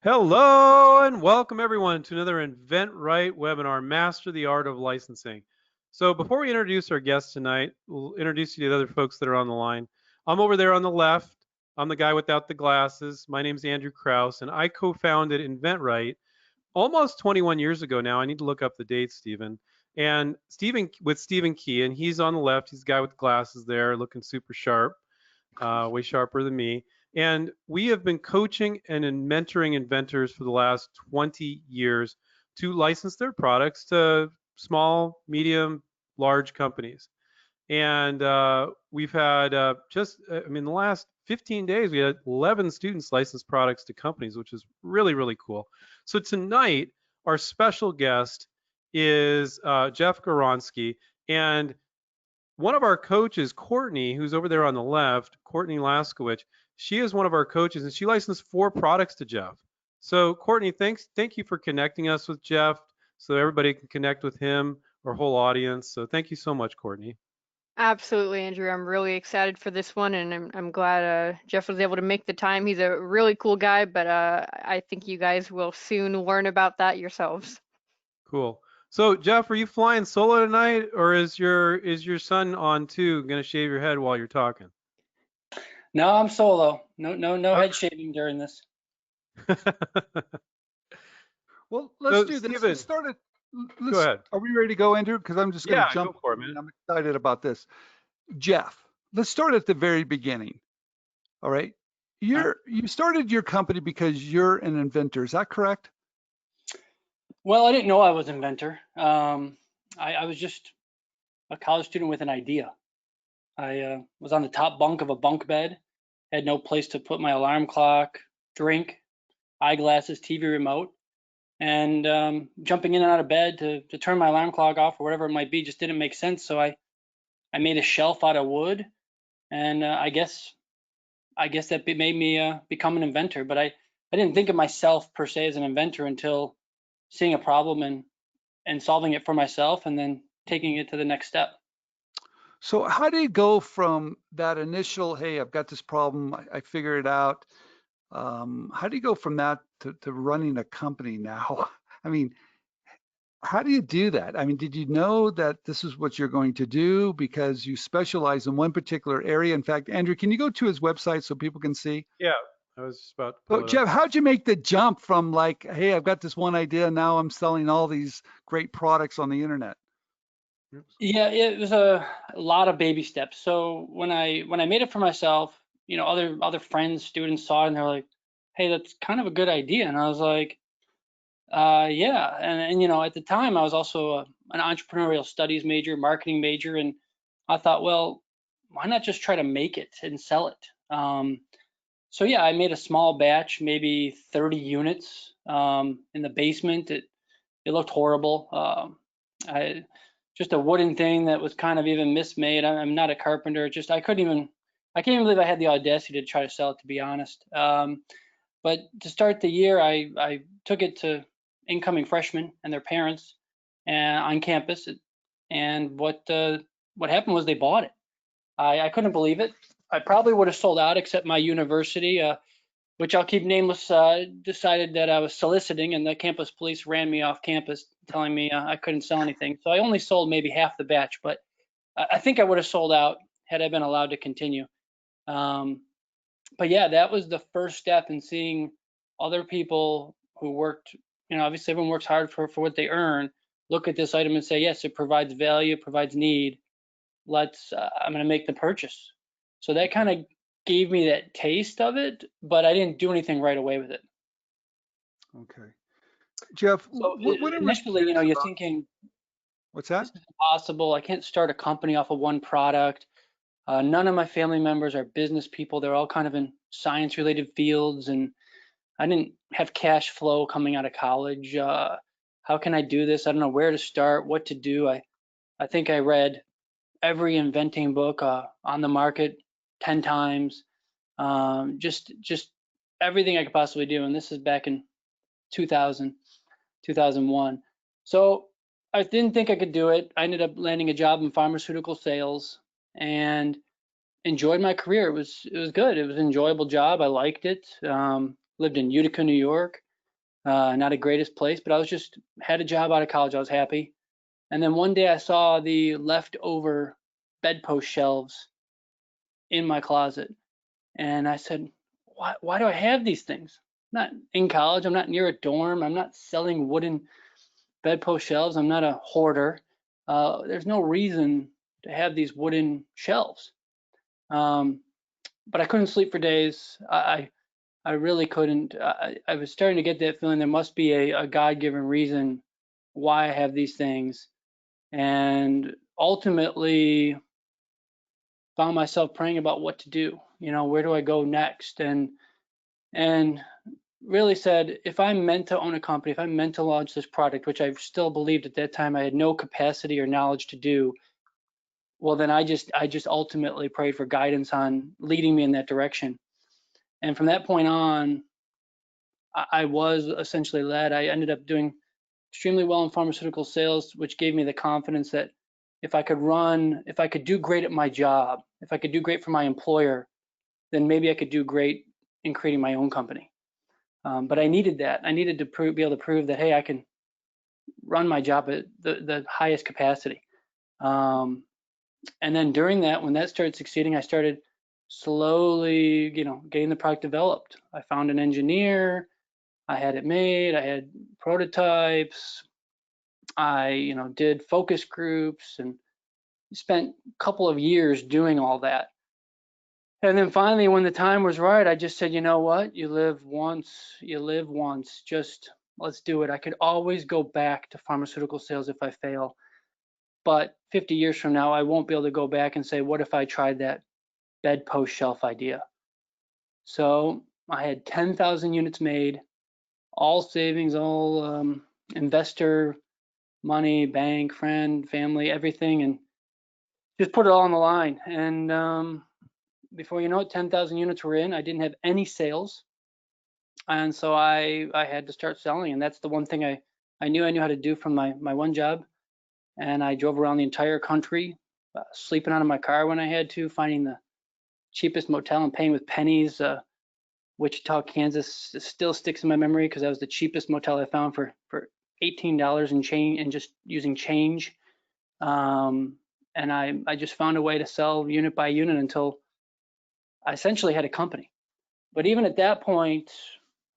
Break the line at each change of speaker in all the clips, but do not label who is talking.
Hello and welcome everyone to another inventRight webinar, Master the Art of Licensing. So before we introduce our guests tonight, we'll introduce you to the other folks that are on the line. I'm over there on the left. I'm the guy without the glasses. My name's Andrew Krause, and I co-founded inventRight almost 21 years ago now. I need to look up the date, Stephen. And Stephen Key, and he's on the left. He's the guy with the glasses there, looking super sharp, way sharper than me. And we have been coaching and mentoring inventors for the last 20 years to license their products to small, medium, large companies. And we've had in the last 15 days, we had 11 students license products to companies, which is really, really cool. So tonight, our special guest is Jeff Gawronski. And one of our coaches, Courtney, who's over there on the left, Courtney Laskowicz, she is one of our coaches, and she licensed 4 products to Jeff. So, Courtney, thank you for connecting us with Jeff, so everybody can connect with him, our whole audience. So, thank you so much, Courtney.
Absolutely, Andrew. I'm really excited for this one, and I'm glad Jeff was able to make the time. He's a really cool guy, but I think you guys will soon learn about that yourselves.
Cool. So, Jeff, are you flying solo tonight, or is your son on too, gonna shave your head while you're talking?
No, I'm solo. No head
Okay.
shaving during this.
Well, let's
So,
do this.
Stephen,
Let's start it.
go ahead.
Are we ready to go, Andrew? Because I'm just going to
Yeah, go
jump
for it,
in.
man.
I'm excited about this. Jeff, let's start at the very beginning. All right. You started your company because you're an inventor. Is that correct?
Well, I didn't know I was an inventor. I was just a college student with an idea. I was on the top bunk of a bunk bed, had no place to put my alarm clock, drink, eyeglasses, TV remote, and jumping in and out of bed to turn my alarm clock off or whatever it might be just didn't make sense. So I made a shelf out of wood, and I guess that made me become an inventor. But I didn't think of myself per se as an inventor until seeing a problem and solving it for myself, and then taking it to the next step.
So how do you go from that initial, hey, I've got this problem, I figure it out. How do you go from that to running a company now? I mean, how do you do that? I mean, did you know that this is what you're going to do because you specialize in one particular area? In fact, Andrew, can you go to his website so people can see?
Yeah, I was just about to
So,
pull it up.
Jeff, how'd you make the jump from like, hey, I've got this one idea, now I'm selling all these great products on the internet?
Oops.
Yeah, it was a lot of baby steps. So when I made it for myself, other friends, students saw it and they're like, "Hey, that's kind of a good idea." And I was like, yeah. And at the time I was also an entrepreneurial studies major, marketing major, and I thought, well, why not just try to make it and sell it? So yeah, I made a small batch, maybe 30 units in the basement. It looked horrible. I just a wooden thing that was kind of even mismade. I'm not a carpenter. Just I can't even believe I had the audacity to try to sell it, to be honest. But to start the year, I took it to incoming freshmen and their parents and on campus. And what happened was they bought it. I couldn't believe it. I probably would have sold out, except my university, which I'll keep nameless, decided that I was soliciting, and the campus police ran me off campus, telling me I couldn't sell anything. So I only sold maybe half the batch, but I think I would have sold out had I been allowed to continue. Um, but yeah, that was the first step in seeing other people who worked. Obviously everyone works hard for what they earn. Look at this item and say, yes, it provides value, it provides need. I'm going to make the purchase. So that kind of gave me that taste of it, but I didn't do anything right away with it.
Okay. Jeff,
So
what I'm really
initially,
curious
you're
about,
thinking,
what's that?
this is impossible. I can't start a company off of one product. None of my family members are business people. They're all kind of in science related fields, and I didn't have cash flow coming out of college. How can I do this? I don't know where to start, what to do. I think I read every inventing book on the market 10 times. Just everything I could possibly do. And this is back in 2000, 2001. So I didn't think I could do it. I ended up landing a job in pharmaceutical sales and enjoyed my career. It was good. It was an enjoyable job. I liked it. Lived in Utica, New York. Not the greatest place, but I was just had a job out of college. I was happy. And then one day I saw the leftover bedpost shelves in my closet, and I said, why do I have these things? I'm not in college. I'm not near a dorm. I'm not selling wooden bedpost shelves. I'm not a hoarder. There's no reason to have these wooden shelves. But I couldn't sleep for days. I really couldn't. I was starting to get that feeling there must be a God-given reason why I have these things, and ultimately found myself praying about what to do. Where do I go next? And really said, if I'm meant to own a company, if I'm meant to launch this product, which I still believed at that time I had no capacity or knowledge to do, well, then I just ultimately prayed for guidance on leading me in that direction. And from that point on, I was essentially led. I ended up doing extremely well in pharmaceutical sales, which gave me the confidence that if I could do great at my job, if I could do great for my employer, then maybe I could do great in creating my own company. But I needed that. I needed to be able to prove that, hey, I can run my job at the highest capacity. And then during that, when that started succeeding, I started slowly, getting the product developed. I found an engineer. I had it made. I had prototypes. I, did focus groups and spent a couple of years doing all that. And then finally, when the time was right, I just said, you know what? You live once. Just let's do it. I could always go back to pharmaceutical sales if I fail. But 50 years from now, I won't be able to go back and say, what if I tried that bedpost shelf idea? So I had 10,000 units made, all savings, all investor money, bank, friend, family, everything, and just put it all on the line. And before you know it, 10,000 units were in. I didn't have any sales, and so I had to start selling. And that's the one thing I knew how to do from my one job. And I drove around the entire country, sleeping out of my car when I had to, finding the cheapest motel and paying with pennies. Wichita, Kansas still sticks in my memory because that was the cheapest motel I found for $18 and change, and just using change. And I just found a way to sell unit by unit until I essentially had a company. But even at that point,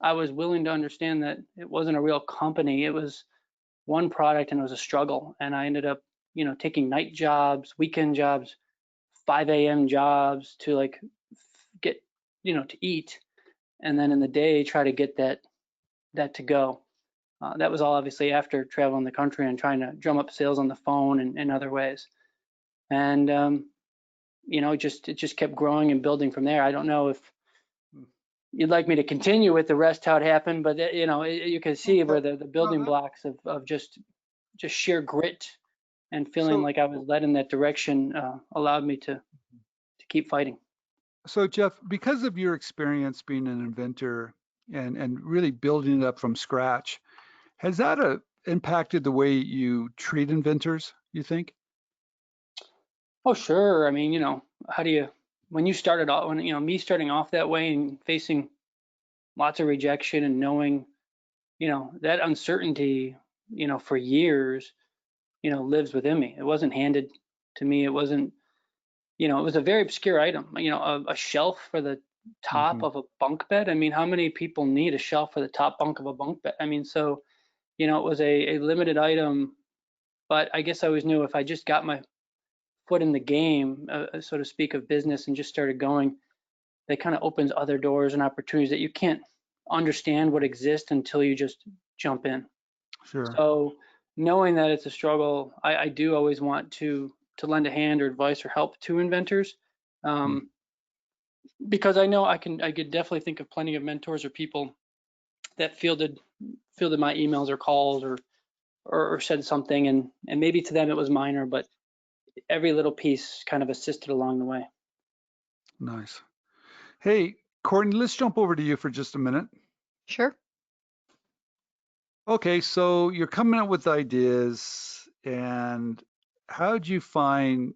I was willing to understand that it wasn't a real company. It was one product, and it was a struggle. And I ended up, taking night jobs, weekend jobs, 5 a.m. jobs to like get, to eat. And then in the day, try to get that to go. That was all obviously after traveling the country and trying to drum up sales on the phone and in other ways. And it just kept growing and building from there. I don't know if you'd like me to continue with the rest how it happened, but you can see where the building blocks of just sheer grit and feeling like I was led in that direction allowed me to keep fighting.
So Jeff, because of your experience being an inventor and really building it up from scratch, has that impacted the way you treat inventors, you think?
Oh, sure. I mean, how do you, when you started off, me starting off that way and facing lots of rejection and knowing, that uncertainty, for years, lives within me. It wasn't handed to me. It wasn't, it was a very obscure item, a shelf for the top of a bunk bed. I mean, how many people need a shelf for the top bunk of a bunk bed? I mean, so, it was a limited item, but I guess I always knew if I just got my foot in the game, so to speak, of business and just started going, that kind of opens other doors and opportunities that you can't understand what exist until you just jump in.
Sure.
So knowing that it's a struggle, I do always want to lend a hand or advice or help to inventors, because I know I could definitely think of plenty of mentors or people that fielded my emails or calls or said something, and maybe to them it was minor, but every little piece kind of assisted along the way.
Nice. Hey, Courtney, let's jump over to you for just a minute.
Sure.
Okay, so you're coming up with ideas, and how'd you find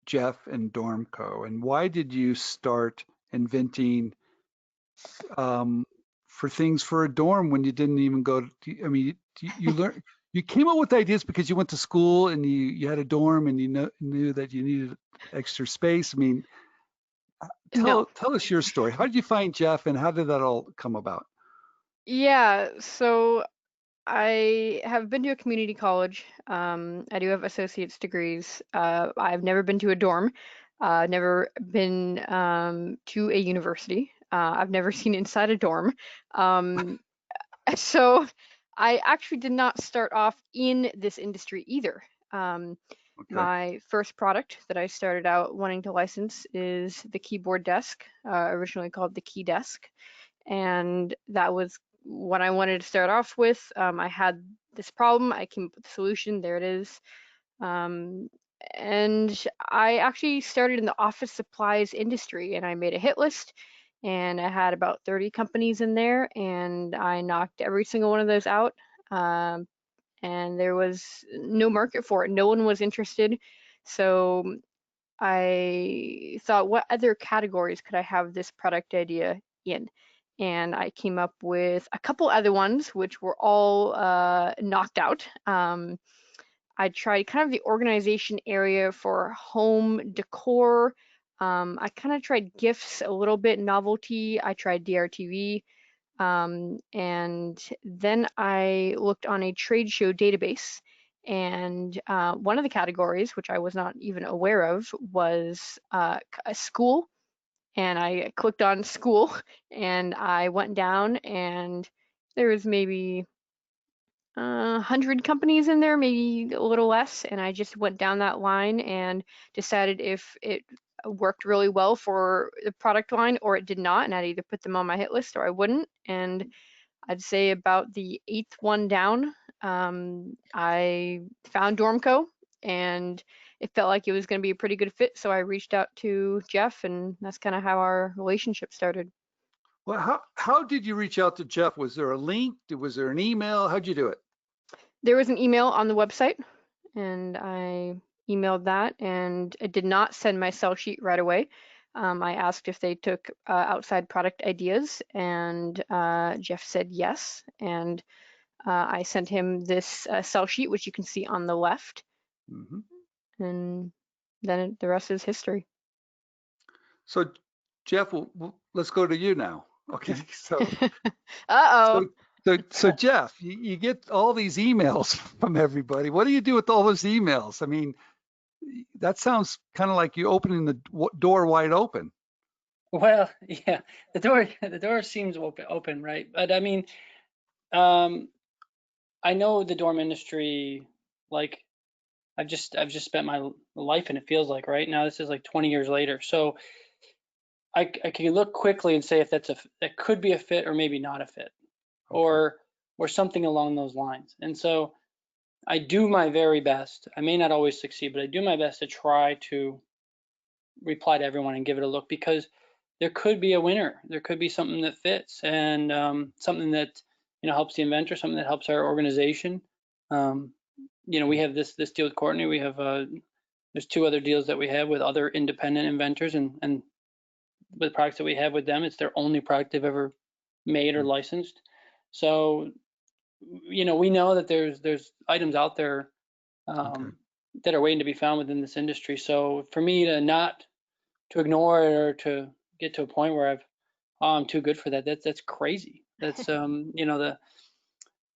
Jeff and DormCo, and why did you start inventing for things for a dorm when you didn't even go to, I mean, you learn, you came up with ideas because you went to school and you had a dorm and you knew that you needed extra space. I mean,
No.
tell us your story. How did you find Jeff and how did that all come about?
Yeah, so I have been to a community college. I do have associate's degrees. I've never been to a dorm, never been to a university. I've never seen inside a dorm. Um, so I actually did not start off in this industry either.
Okay.
My first product that I started out wanting to license is the keyboard desk, originally called the Key Desk, and that was what I wanted to start off with. I had this problem, I came up with a solution, there it is. And I actually started in the office supplies industry and I made a hit list and I had about 30 companies in there and I knocked every single one of those out. Um, and there was no market for it. No one was interested. So I thought, what other categories could I have this product idea in? And I came up with a couple other ones, which were all knocked out. I tried kind of the organization area for home decor. I kind of tried gifts a little bit, novelty. I tried DRTV. And then I looked on a trade show database, and one of the categories, which I was not even aware of, was a school. And I clicked on school, and I went down, and there was maybe 100 companies in there, maybe a little less. And I just went down that line and decided if it worked really well for the product line or it did not, and I'd either put them on my hit list or I wouldn't. And I'd say about the 8th one down, I found DormCo and it felt like it was going to be a pretty good fit. So I reached out to Jeff, and that's kind of how our relationship started.
Well, how did you reach out to Jeff? Was there a link? Was there an email? How'd you do it?
There was an email on the website, and I emailed that, and it did not send my sell sheet right away. I asked if they took outside product ideas, and Jeff said yes. And I sent him this sell sheet, which you can see on the left,
Mm-hmm.
and then the rest is history.
So, Jeff, let's go to you now. Okay, so
Uh-oh.
so Jeff, you get all these emails from everybody. What do you do with all those emails? I mean, that sounds kind of like you opening the door wide open.
Well, yeah, the door seems open, right? But I mean, I know the dorm industry, like I've just spent my life, and it feels like right now this is like 20 years later. So I can look quickly and say if that could be a fit or maybe not a fit,
Okay.
or something along those lines. And so I do my very best. I may not always succeed, but I do my best to try to reply to everyone and give it a look, because there could be a winner. There could be something that fits, and something that helps the inventor, something that helps our organization. We have this deal with Courtney. We have there's 2 other deals that we have with other independent inventors, and with products that we have with them, it's their only product they've ever made or licensed. So we know that there's items out there that are waiting to be found within this industry. So for me to ignore it or to get to a point where I'm too good for that, that's crazy. That's the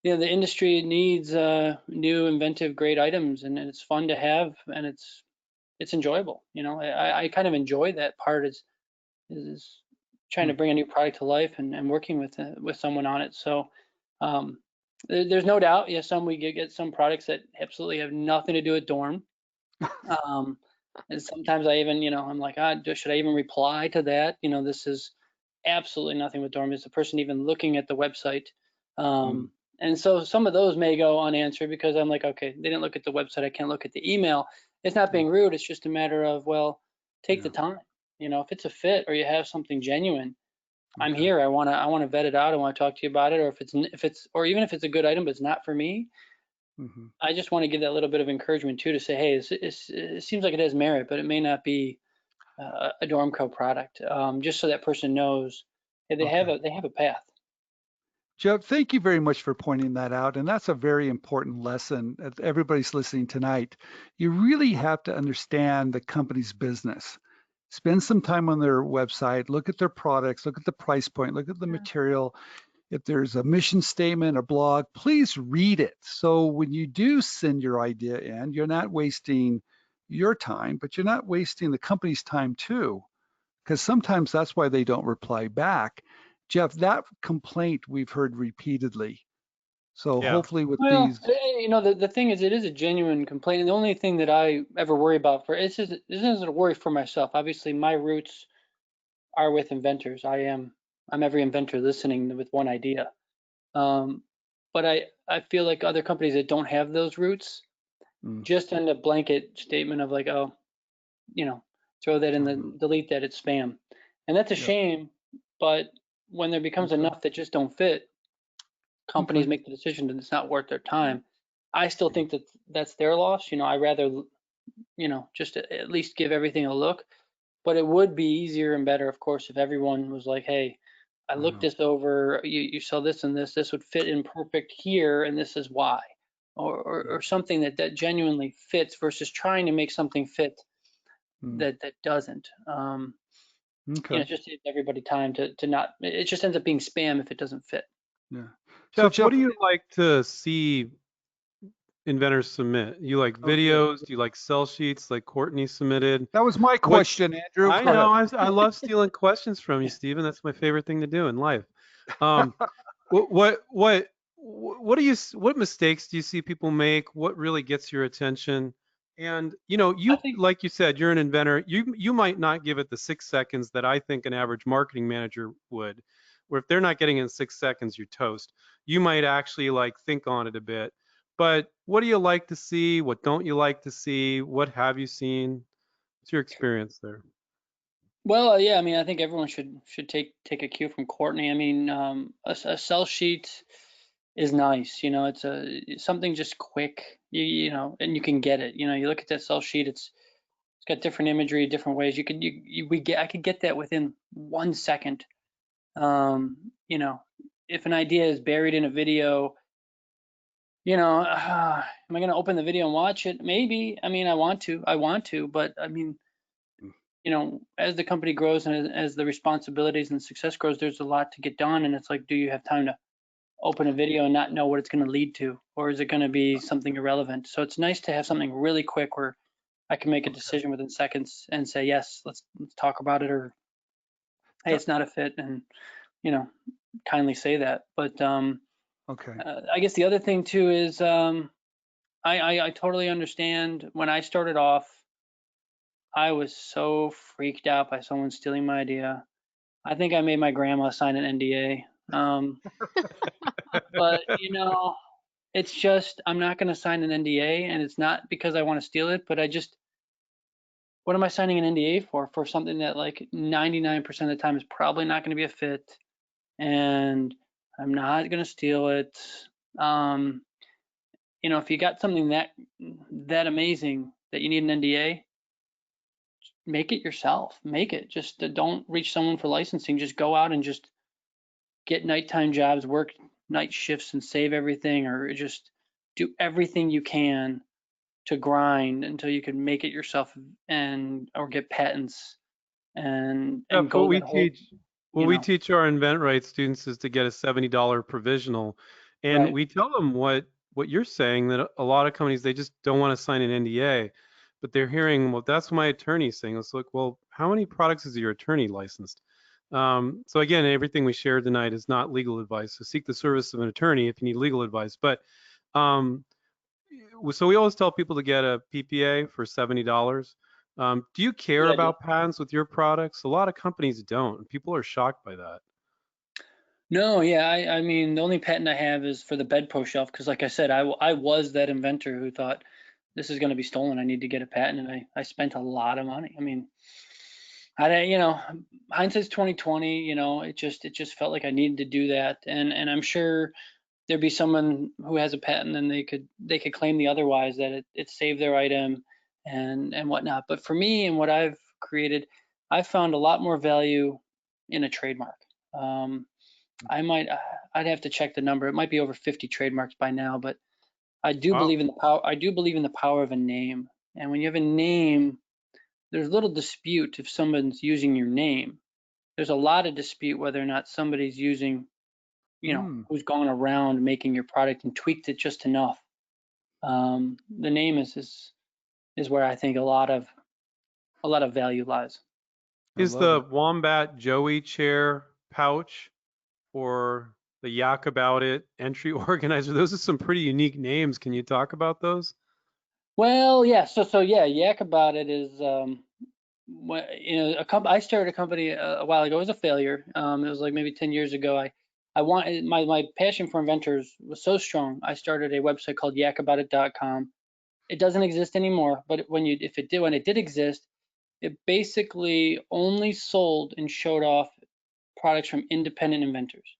industry needs new, inventive, great items, and it's fun to have, and it's enjoyable. I kind of enjoy that part, is trying to bring a new product to life and working with someone on it. So there's no doubt, yes, we get some products that absolutely have nothing to do with dorm. And sometimes I even, I'm like, should I even reply to that? This is absolutely nothing with dorm. Is the person even looking at the website? And so some of those may go unanswered because I'm like, okay, they didn't look at the website. I can't look at the email. It's not being rude. It's just a matter of, well, take the time. If it's a fit or you have something genuine, I'm here. I want to vet it out. I want to talk to you about it. Or or even if it's a good item, but it's not for me, I just want to give that little bit of encouragement too, to say, hey, it seems like it has merit, but it may not be a DormCo product. Just so that person knows, hey, they have a path.
Jeff, thank you very much for pointing that out. And that's a very important lesson that everybody's listening tonight. You really have to understand the company's business. Spend some time on their website, look at their products, look at the price point, look at the material. If there's a mission statement, a blog, please read it. So when you do send your idea in, you're not wasting your time, but you're not wasting the company's time too, because sometimes that's why they don't reply back. Jeff, that complaint we've heard repeatedly. So
Yeah.
hopefully with
Well,
these,
you know, the thing is, it is a genuine complaint. And the only thing that I ever worry about this isn't a worry for myself. Obviously, my roots are with inventors. I'm every inventor listening with one idea. But I feel like other companies that don't have those roots just send a blanket statement of like, oh, you know, throw that in the delete that, it's spam. And that's a
yeah,
shame. But when there becomes
okay,
enough that just don't fit, companies
okay,
make the decision that it's not worth their time. I still think that that's their loss. You know, I rather, you know, just at least give everything a look. But it would be easier and better, of course, if everyone was like, hey, I looked this over, you saw this and this would fit in perfect here, and this is why. Or something that genuinely fits versus trying to make something fit that doesn't. You know,
okay,
it just saves everybody time to not, it just ends up being spam if it doesn't fit.
yeah. So
Jeff, what
Jeff,
do you like to see inventors submit? You like
oh, good.
videos? Do you like sell sheets like Courtney submitted?
That was my
What
question, Andrew.
I
Go
know,
ahead.
I love stealing questions from you, Stephen. That's my favorite thing to do in life. Um, what do you what mistakes do you see people make? What really gets your attention? And you know,
I
you
think,
like you said, you're an inventor. You might not give it the 6 seconds that I think an average marketing manager would. Where if they're not getting it in 6 seconds, you're toast. You might actually like think on it a bit. But what do you like to see? What don't you like to see? What have you seen? What's your experience there?
well, yeah, I mean, I think everyone should take a cue from Courtney. I mean, a sell sheet is nice. You know, it's something just quick. You know, and you can get it. You know, you look at that sell sheet. It's got different imagery, different ways. You could I could get that within 1 second. You know, if an idea is buried in a video, you know, am I going to open the video and watch it? Maybe. I mean, I want to, but I mean, you know, as the company grows and as the responsibilities and success grows, there's a lot to get done. And it's like, do you have time to open a video and not know what it's going to lead to? Or is it going to be something irrelevant? So it's nice to have something really quick where I can make a decision within seconds and say, yes, let's talk about it, or hey,
Yeah,
it's not a fit, and, you know, kindly say that. But
okay.
I guess the other thing too is I totally understand. When I started off, I was so freaked out by someone stealing my idea. I think I made my grandma sign an NDA. But you know, it's just, I'm not going to sign an NDA, and it's not because I want to steal it, but what am I signing an NDA for? For something that like 99% of the time is probably not going to be a fit, and I'm not going to steal it. Um, you know, if you got something that amazing that you need an NDA, make it yourself. Make it. Just don't reach someone for licensing. Just go out and just get nighttime jobs, work night shifts, and save everything, or just do everything you can to grind until you can make it yourself, and or get patents
Jeff,
and go that whole,
what
you
we
know.
teach our inventRight students is to get a $70 provisional, and
Right.
we tell them what you're saying, that a lot of companies they just don't want to sign an NDA, but they're hearing, well, that's what my attorney's saying. Let's look, well, how many products is your attorney licensed? So again, everything we shared tonight is not legal advice. So seek the service of an attorney if you need legal advice. But um, so we always tell people to get a PPA for $70. Do you care
Good idea.
about patents with your products? A lot of companies don't. People are shocked by that.
No, yeah, I mean, the only patent I have is for the bedpost shelf, because like I said, I was that inventor who thought this is going to be stolen. I need to get a patent, and I spent a lot of money. I mean, you know, hindsight's 2020. You know, it just felt like I needed to do that, and I'm sure there'd be someone who has a patent, and they could claim the otherwise, that it saved their item and whatnot. But for me and what I've created, I've found a lot more value in a trademark. Um, I'd have to check the number. It might be over 50 trademarks by now, but I do
Wow.
believe in the power. I do believe in the power of a name. And when you have a name, there's little dispute if someone's using your name. There's a lot of dispute whether or not somebody's using, who's going around making your product and tweaked it just enough. The name is where I think a lot of value lies.
Is the Wombat Joey chair pouch or the Yakaboutit entry organizer? Those are some pretty unique names. Can you talk about those?
Well, yeah. So yeah, Yakaboutit is I started a company a while ago. It was a failure. It was like maybe 10 years ago. I wanted my passion for inventors was so strong. I started a website called yakaboutit.com. It doesn't exist anymore, but when it did exist, it basically only sold and showed off products from independent inventors.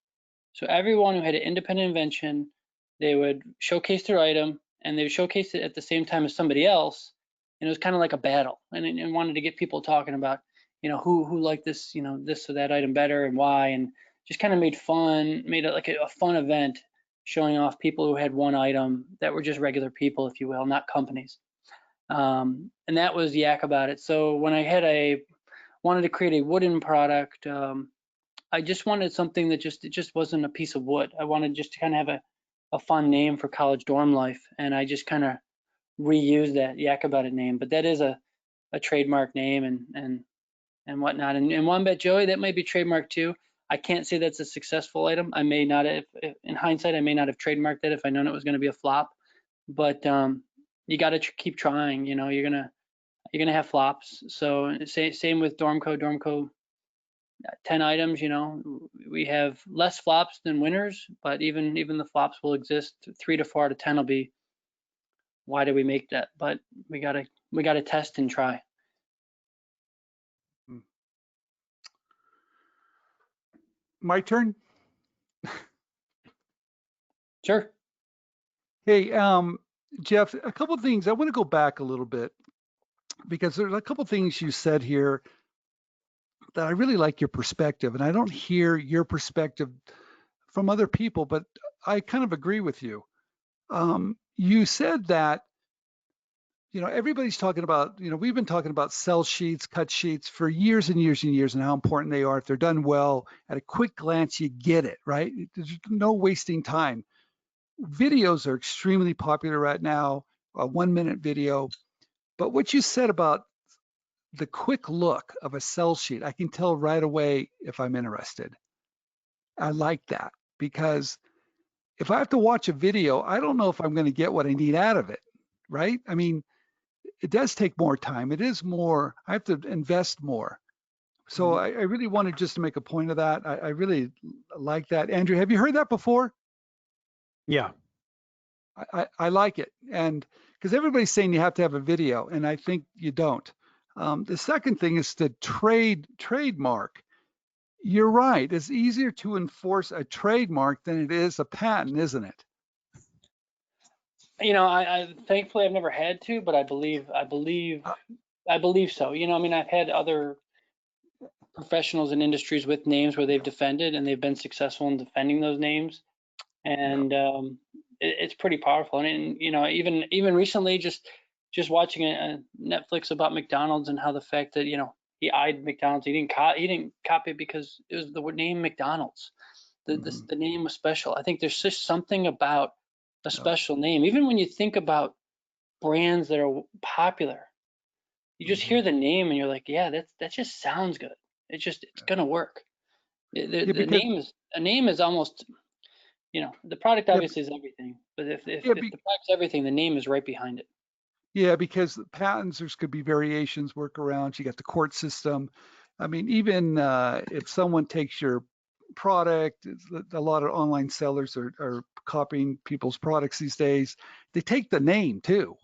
So everyone who had an independent invention, they would showcase their item, and they would showcase it at the same time as somebody else, and it was kind of like a battle, and wanted to get people talking about, who liked this, this or that item better and why, and just kind of made it like a fun event, showing off people who had one item that were just regular people, if you will, not companies. And that was Yakaboutit. So when I wanted to create a wooden product, I just wanted something that it just wasn't a piece of wood. I wanted just to kind of have a fun name for college dorm life, and I just kind of reused that Yakaboutit name. But that is a trademark name and whatnot. And Wombat Joey, that might be trademark too. I can't say that's a successful item. I may not have, in hindsight, I may not have trademarked that if I known it was going to be a flop. But you got to keep trying. You're gonna have flops. So same with DormCo. DormCo, 10 items. We have less flops than winners, but even the flops will exist. 3 to 4 out of 10 will be, why did we make that? But we gotta test and try.
My turn.
Sure.
Hey, Jeff, a couple of things. I want to go back a little bit because there's a couple of things you said here that I really like your perspective, and I don't hear your perspective from other people, but I kind of agree with you. You said that, everybody's talking about, we've been talking about sell sheets, cut sheets for years and years and years, and how important they are. If they're done well, at a quick glance, you get it, right? There's no wasting time. Videos are extremely popular right now, a 1-minute video. But what you said about the quick look of a sell sheet, I can tell right away if I'm interested. I like that, because if I have to watch a video, I don't know if I'm going to get what I need out of it, right? I mean, it does take more time. It is more, I have to invest more. So I really wanted just to make a point of that. I really like that. Andrew, have you heard that before?
Yeah.
I like it. And because everybody's saying you have to have a video, and I think you don't. The second thing is the trademark. You're right. It's easier to enforce a trademark than it is a patent, isn't it?
I thankfully I've never had to, but I believe so. I've had other professionals in industries with names where they've defended and they've been successful in defending those names, and it's pretty powerful. And even recently, just watching a Netflix about McDonald's and how the fact that he eyed McDonald's, he didn't copy it because it was the name McDonald's. The name was special. I think there's just something about a special name. Even when you think about brands that are popular, you just hear the name and you're like, yeah, that just sounds good. It's gonna work. The name is almost, the product obviously is everything, but if the product's everything, the name is right behind it.
Yeah, because patents, there's could be variations, workarounds. You got the court system. I mean, even if someone takes your product, a lot of online sellers are copying people's products these days. They take the name too,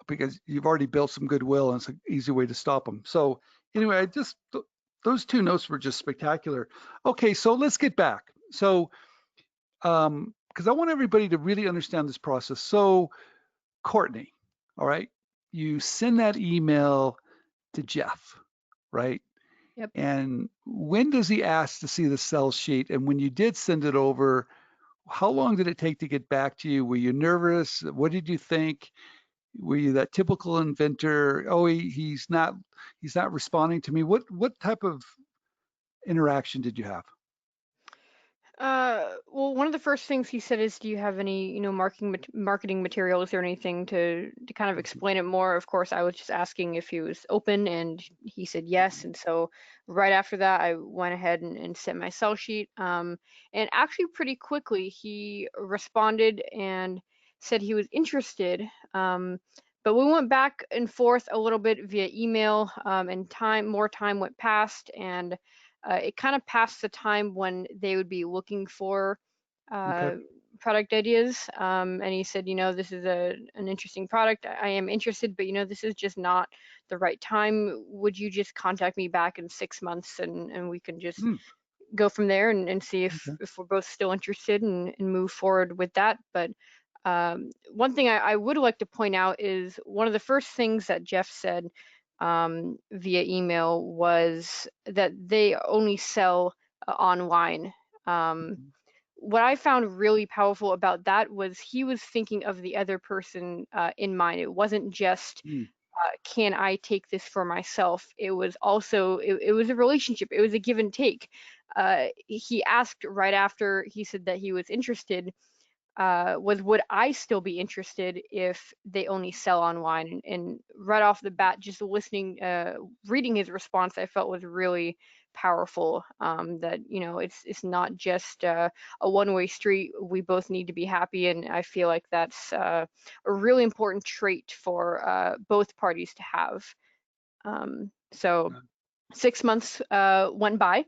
because you've already built some goodwill, and it's an easy way to stop them. So anyway, those two notes were just spectacular. Okay, so let's get back. So, because I want everybody to really understand this process. So, Courtney, all right, you send that email to Jeff, right?
Yep.
And when does he ask to see the sell sheet? And when you did send it over, how long did it take to get back to you? Were you nervous? What did you think? Were you that typical inventor? Oh, he's not responding to me. What type of interaction did you have?
Well, one of the first things he said is, "Do you have any, marketing materials or anything to kind of explain it more?" Of course, I was just asking if he was open, and he said yes. And so right after that, I went ahead and sent my sell sheet. And actually, pretty quickly, he responded and said he was interested. But we went back and forth a little bit via email, and more time went past, and it kind of passed the time when they would be looking for
Okay.
product ideas. And he said, this is an interesting product. I am interested, but this is just not the right time. Would you just contact me back in 6 months, and we can just
Hmm.
go from there and see if
Okay.
we're both still interested and move forward with that. But one thing I would like to point out is one of the first things that Jeff said via email was that they only sell online. What I found really powerful about that was he was thinking of the other person in mind. It wasn't just
Hmm.
can I take this for myself? It was also it was a relationship. It was a give and take. He asked right after he said that he was interested, was would I still be interested if they only sell online? And right off the bat, just listening, reading his response, I felt was really powerful. That it's not just a one-way street. We both need to be happy, and I feel like that's a really important trait for both parties to have. So 6 months went by,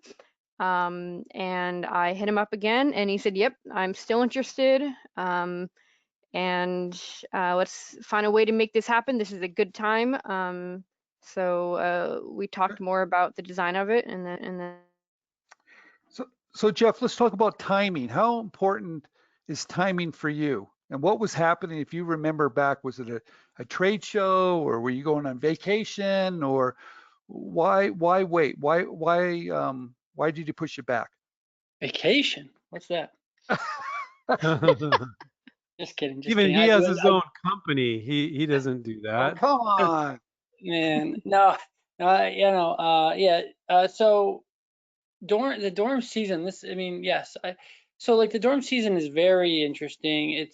and I hit him up again, and he said, "Yep, I'm still interested. And let's find a way to make this happen. This is a good time." So we talked more about the design of it, and then.
So Jeff, let's talk about timing. How important is timing for you? And what was happening, if you remember back, was it a trade show, or were you going on vacation, or why wait? Why did you push it back?
Vacation? What's that? Just kidding. Just
Even
kidding.
he has his own company. He doesn't do
Oh,
that.
come on.
Man, no, yeah. So the dorm season. I mean, yes. So like the dorm season is very interesting.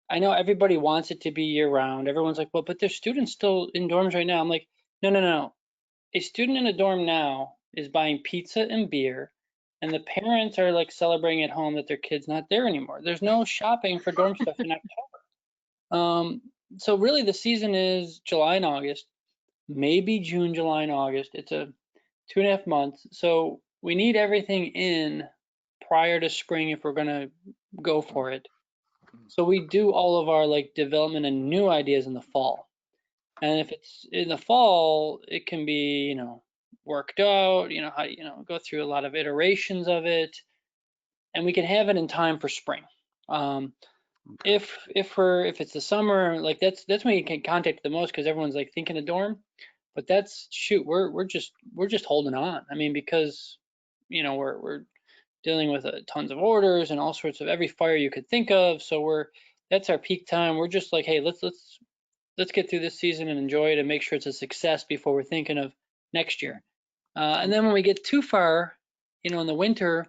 I know everybody wants it to be year round. Everyone's like, well, but there's students still in dorms right now. I'm like, no, no, no. A student in a dorm now is buying pizza and beer, and the parents are like celebrating at home that their kid's not there anymore. There's no shopping for dorm stuff in October. So really the season is July and August, maybe June, July, and August. It's a 2.5 months. So we need everything in prior to spring if we're gonna go for it. So we do all of our like development and new ideas in the fall. And if it's in the fall, it can be, worked out, how, go through a lot of iterations of it, and we can have it in time for spring.
Okay.
If it's the summer, like that's when you can contact the most because everyone's like thinking of dorm. But we're just holding on. I mean, because we're dealing with tons of orders and all sorts of every fire you could think of. So that's our peak time. We're just like, hey, let's get through this season and enjoy it and make sure it's a success before we're thinking of next year. And then when we get too far, in the winter,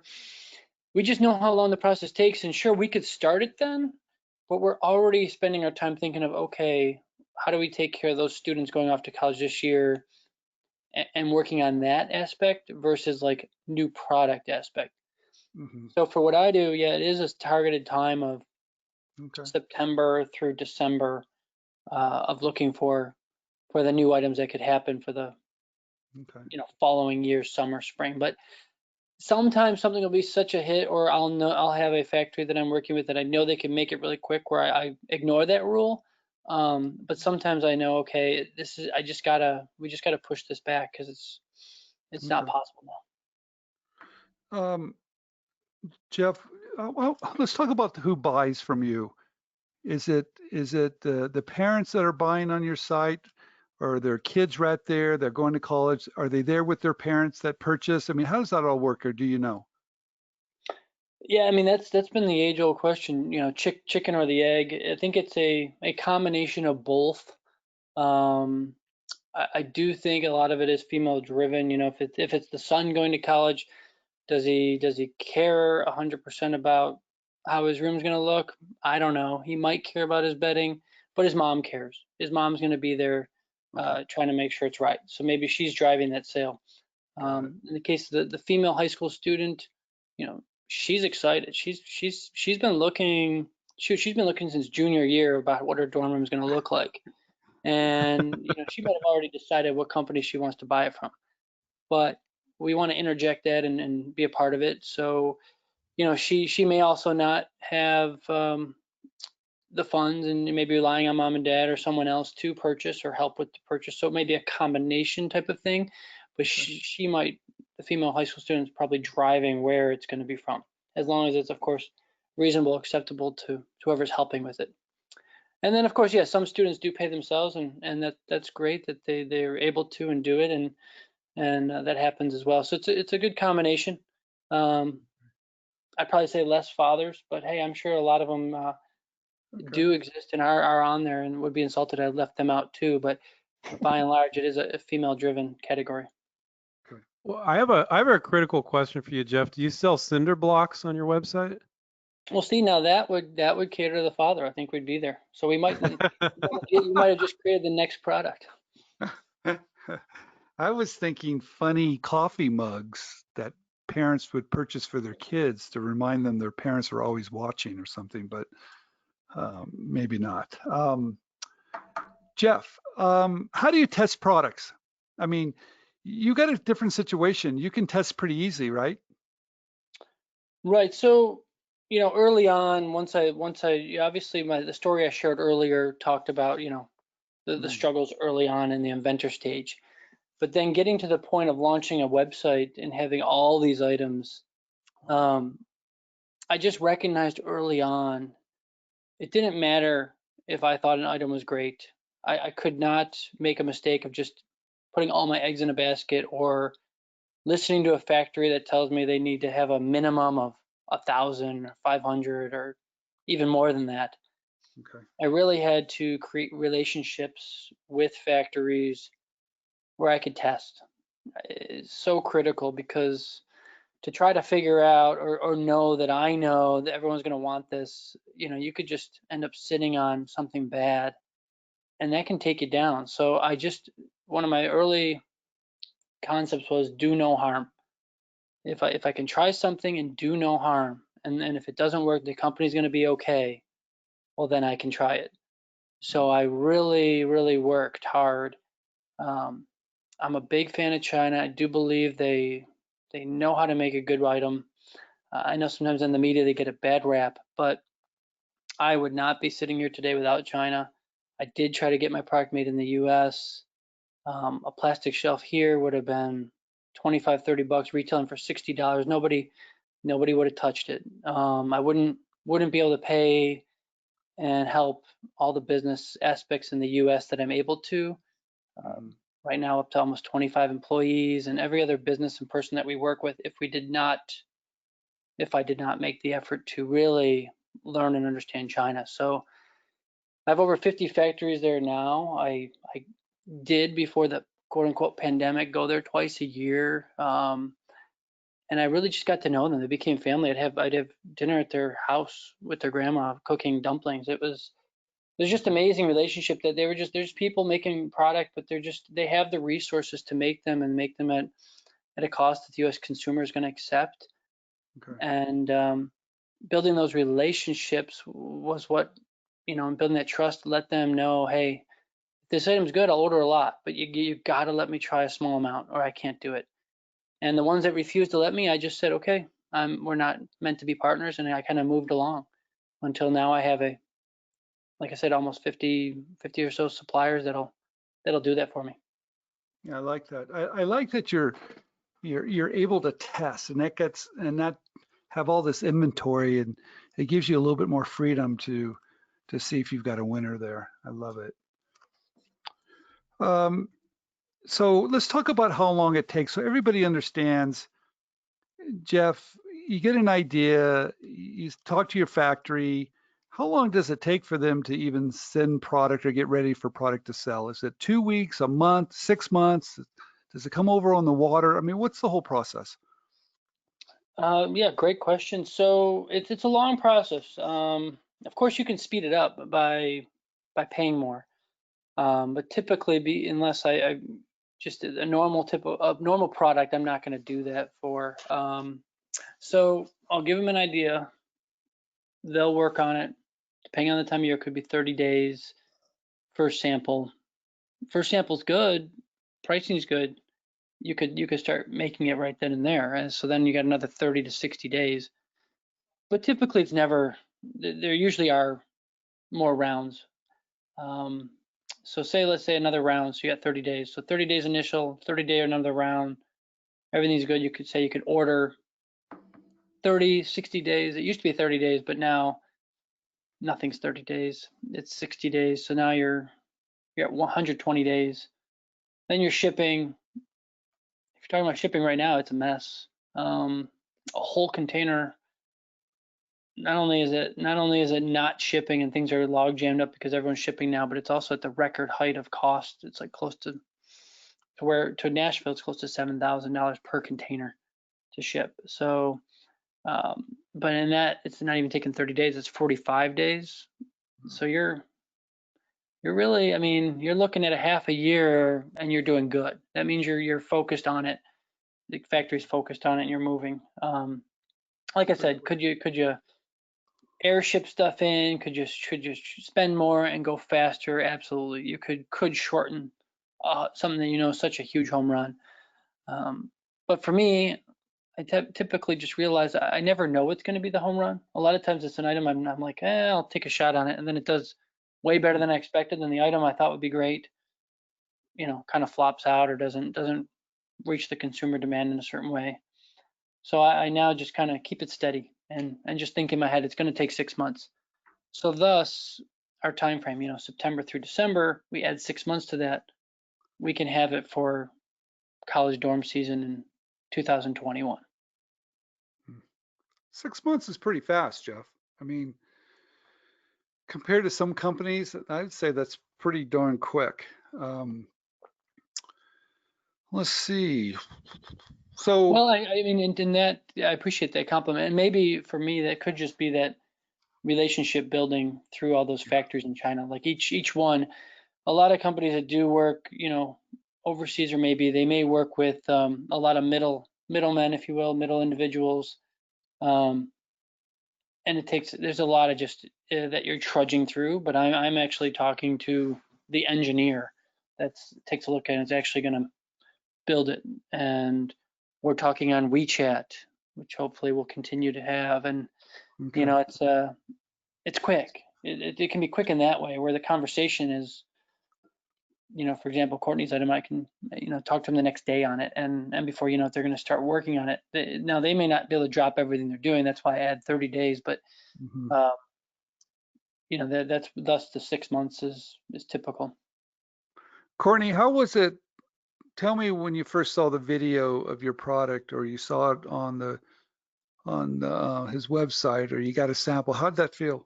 we just know how long the process takes. And sure, we could start it then, but we're already spending our time thinking of, okay, how do we take care of those students going off to college this year and working on that aspect versus like new product aspect.
Mm-hmm.
So for what I do, yeah, it is a targeted time of September through December of looking for the new items that could happen for the following year's summer, spring. But sometimes something will be such a hit, or I'll have a factory that I'm working with that I know they can make it really quick, where I ignore that rule. But sometimes I know, okay, we just gotta push this back because it's not possible now.
Jeff, well, let's talk about who buys from you. Is it the parents that are buying on your site, Or are their kids right there? They're going to college. Are they there with their parents that purchase? I mean, how does that all work, or do you know?
Yeah, I mean that's been the age-old question, you know, chicken or the egg. I think it's a combination of both. Um, I do think a lot of it is female driven. You know, if it's the son going to college, does he care 100% about how his room's going to look? I don't know. He might care about his bedding, but his mom cares. His mom's going to be there trying to make sure it's right. So maybe she's driving that sale. In the case of the female high school student, you know, she's excited. She's been looking. She's been looking since junior year about what her dorm room is going to look like, and you know, she might have already decided what company she wants to buy it from. But we want to interject that and be a part of it. So, you know, she may also not have the funds and maybe relying on mom and dad or someone else to purchase or help with the purchase. So it may be a combination type of thing, but she might, the female high school student's probably driving where it's going to be from, as long as it's, of course, reasonable, acceptable to whoever's helping with it. And then, of course, yeah, some students do pay themselves, and that's great that they're able to and do it, and that happens as well. So it's a good combination. I'd probably say less fathers, but hey, I'm sure a lot of them do exist and are on there and would be insulted I left them out too. But by and large, it is a female-driven category.
Well, I have a critical question for you, Jeff. Do you sell cinder blocks on your website?
Well, see, now that would cater to the father. I think we'd be there. So we might you might have just created the next product.
I was thinking funny coffee mugs that parents would purchase for their kids to remind them their parents are always watching or something, but maybe not. Jeff, how do you test products? I mean, you got a different situation. You can test pretty easy, right?
Right. So, you know, early on, once I obviously the story I shared earlier talked about, you know, the struggles early on in the inventor stage. But then getting to the point of launching a website and having all these items, I just recognized early on, it didn't matter if I thought an item was great. I could not make a mistake of just putting all my eggs in a basket or listening to a factory that tells me they need to have a minimum of 1,000 or 500 or even more than that.
Okay.
I really had to create relationships with factories where I could test. It's so critical because to try to figure out or know that I know that everyone's going to want this, you know, you could just end up sitting on something bad and that can take you down. So one of my early concepts was do no harm. If I can try something and do no harm, and if it doesn't work, the company's going to be okay, well, then I can try it. So I really, really worked hard. I'm a big fan of China. I do believe they know how to make a good item. I know sometimes in the media they get a bad rap, but I would not be sitting here today without China. I did try to get my product made in the US. A plastic shelf here would have been 25, 30 bucks, retailing for $60. Nobody would have touched it. I wouldn't be able to pay and help all the business aspects in the US that I'm able to. Right now up to almost 25 employees and every other business and person that we work with if I did not make the effort to really learn and understand China. So I have over 50 factories there now. I did before the quote unquote pandemic go there twice a year. And I really just got to know them. They became family. I'd have dinner at their house with their grandma cooking dumplings. There's just amazing relationship that there's people making product, but they have the resources to make them and make them at a cost that the U.S. consumer is going to accept.
Okay.
And building those relationships was what, you know, and building that trust, let them know, hey, if this item's good, I'll order a lot, but you got to let me try a small amount or I can't do it. And the ones that refused to let me, I just said, okay, we're not meant to be partners. And I kind of moved along until now I have like I said, almost 50 or so suppliers that'll do that for me.
Yeah, I like that. I like that you're able to test and that have all this inventory, and it gives you a little bit more freedom to see if you've got a winner there. I love it. So let's talk about how long it takes so everybody understands. Jeff, you get an idea, you talk to your factory. How long does it take for them to even send product or get ready for product to sell? Is it 2 weeks, a month, 6 months? Does it come over on the water? I mean, what's the whole process?
Yeah, great question. So it's a long process. Of course, you can speed it up by paying more, but typically, unless I just a normal normal product, I'm not going to do that for. So I'll give them an idea. They'll work on it. Depending on the time of year, it could be 30 days. First sample. First sample's good. Pricing's good. You could start making it right then and there. And so then you got another 30 to 60 days. But typically it's never, there usually are more rounds. So let's say another round, so you got 30 days. So 30 days initial, 30 day another round, everything's good. You could say you could order 30, 60 days. It used to be 30 days, but now nothing's 30 days. It's 60 days. So now you're at 120 days. Then you're shipping. If you're talking about shipping right now, it's a mess. A whole container. Not only is it not shipping and things are log jammed up because everyone's shipping now, but it's also at the record height of cost. It's like close to Nashville, it's close to $7,000 per container to ship. So, but in that, it's not even taking 30 days. It's 45 days. So you're really, I mean, you're looking at a half a year and you're doing good. That means you're focused on it. The factory's focused on it and you're moving. Like I said, could you airship stuff in? Could you spend more and go faster? Absolutely. You could shorten something that is such a huge home run. But for me, I typically just realize I never know what's going to be the home run. A lot of times it's an item I'm like, I'll take a shot on it, and then it does way better than I expected. Then the item I thought would be great, kind of flops out or doesn't reach the consumer demand in a certain way. So I now just kind of keep it steady and just think in my head it's going to take 6 months. So thus our time frame, September through December, we add 6 months to that. We can have it for college dorm season in 2021.
6 months is pretty fast, Jeff. I mean, compared to some companies, I'd say that's pretty darn quick. Let's see. So,
well, I mean, in that, I appreciate that compliment. And maybe for me, that could just be that relationship building through all those factories in China. Like each one, a lot of companies that do work, overseas, or maybe they may work with a lot of middlemen, if you will, middle individuals. And there's a lot of just that you're trudging through, but I'm actually talking to the engineer that takes a look at it, is actually going to build it. And we're talking on WeChat, which hopefully we'll continue to have. And,
okay.
It's quick. It can be quick in that way, where the conversation is, for example, Courtney's item, I can, talk to them the next day on it. And before you know it, they're going to start working on it. Now, they may not be able to drop everything they're doing. That's why I add 30 days. But, that's thus the 6 months is typical.
Courtney, how was it? Tell me when you first saw the video of your product, or you saw it on his website, or you got a sample. How'd that feel?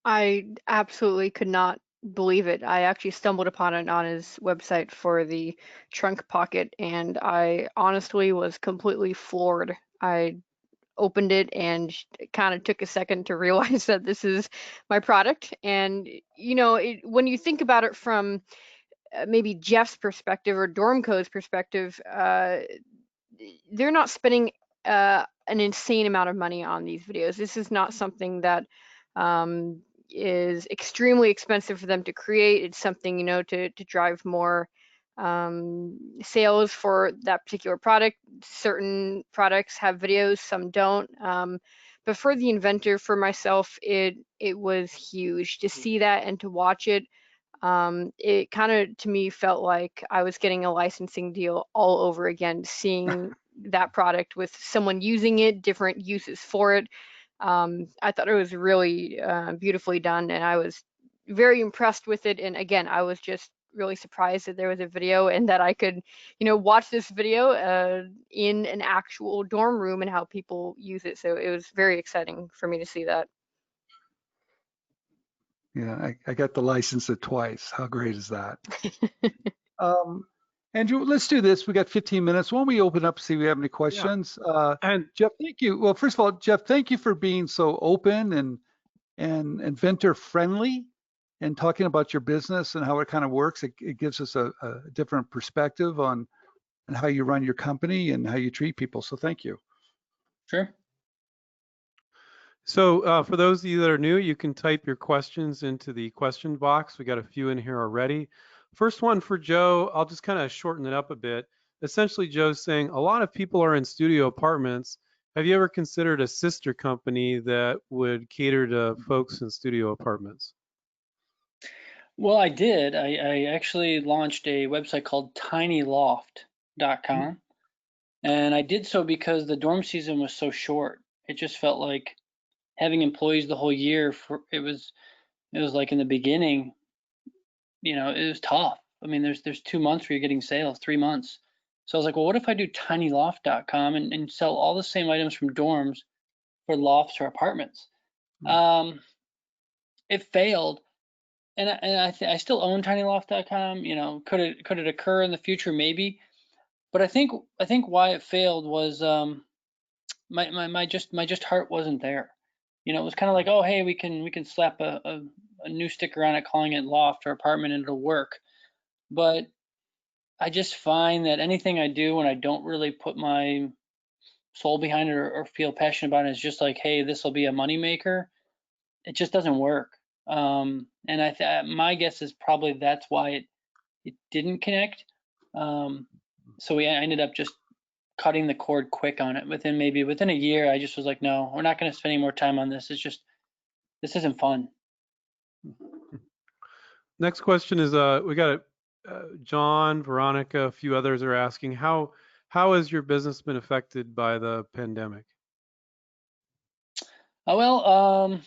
I absolutely could not believe it. I actually stumbled upon it on his website for the trunk pocket, and I honestly was completely floored. I opened it and it kind of took a second to realize that this is my product. And when you think about it from maybe Jeff's perspective or DormCo's perspective, they're not spending an insane amount of money on these videos. This is not something that is extremely expensive for them to create. It's something, to drive more sales for that particular product. Certain products have videos, some don't. But for the inventor, for myself, it was huge to see that and to watch it. It kind of, to me, felt like I was getting a licensing deal all over again, seeing that product with someone using it, different uses for it. I thought it was really beautifully done, and I was very impressed with it. And again, I was just really surprised that there was a video and that I could, watch this video in an actual dorm room and how people use it. So it was very exciting for me to see that.
Yeah, I got the license it twice. How great is that? Andrew, let's do this. We got 15 minutes. Why don't we open up, see if we have any questions?
And
Jeff, thank you. Well, first of all, Jeff, thank you for being so open and inventor friendly and talking about your business and how it kind of works. It gives us a different perspective on how you run your company and how you treat people. So thank you.
Sure.
so for those of you that are new, you can type your questions into the question box. We got a few in here already. First one for Joe, I'll just kind of shorten it up a bit. Essentially, Joe's saying a lot of people are in studio apartments. Have you ever considered a sister company that would cater to folks in studio apartments?
Well, I did. I actually launched a website called tinyloft.com. And I did so because the dorm season was so short. It just felt like having employees the whole year it was like in the beginning, it was tough. I mean, there's 2 months where you're getting sales, 3 months. So I was like, well, what if I do tinyloft.com and sell all the same items from dorms for lofts or apartments? It failed. And I still own tinyloft.com. Could it occur in the future? Maybe. But I think why it failed was my just heart wasn't there. It was kind of like, oh, hey, we can slap a new sticker on it calling it loft or apartment and it'll work. But I just find that anything I do when I don't really put my soul behind it or feel passionate about it is just like, hey, this will be a moneymaker. It just doesn't work. And my guess is probably that's why it didn't connect. So I ended up just cutting the cord quick on it. Within a year, I just was like, no, we're not going to spend any more time on this. This isn't fun.
Next question is, we got John, Veronica, a few others are asking, how has your business been affected by the pandemic?
Well,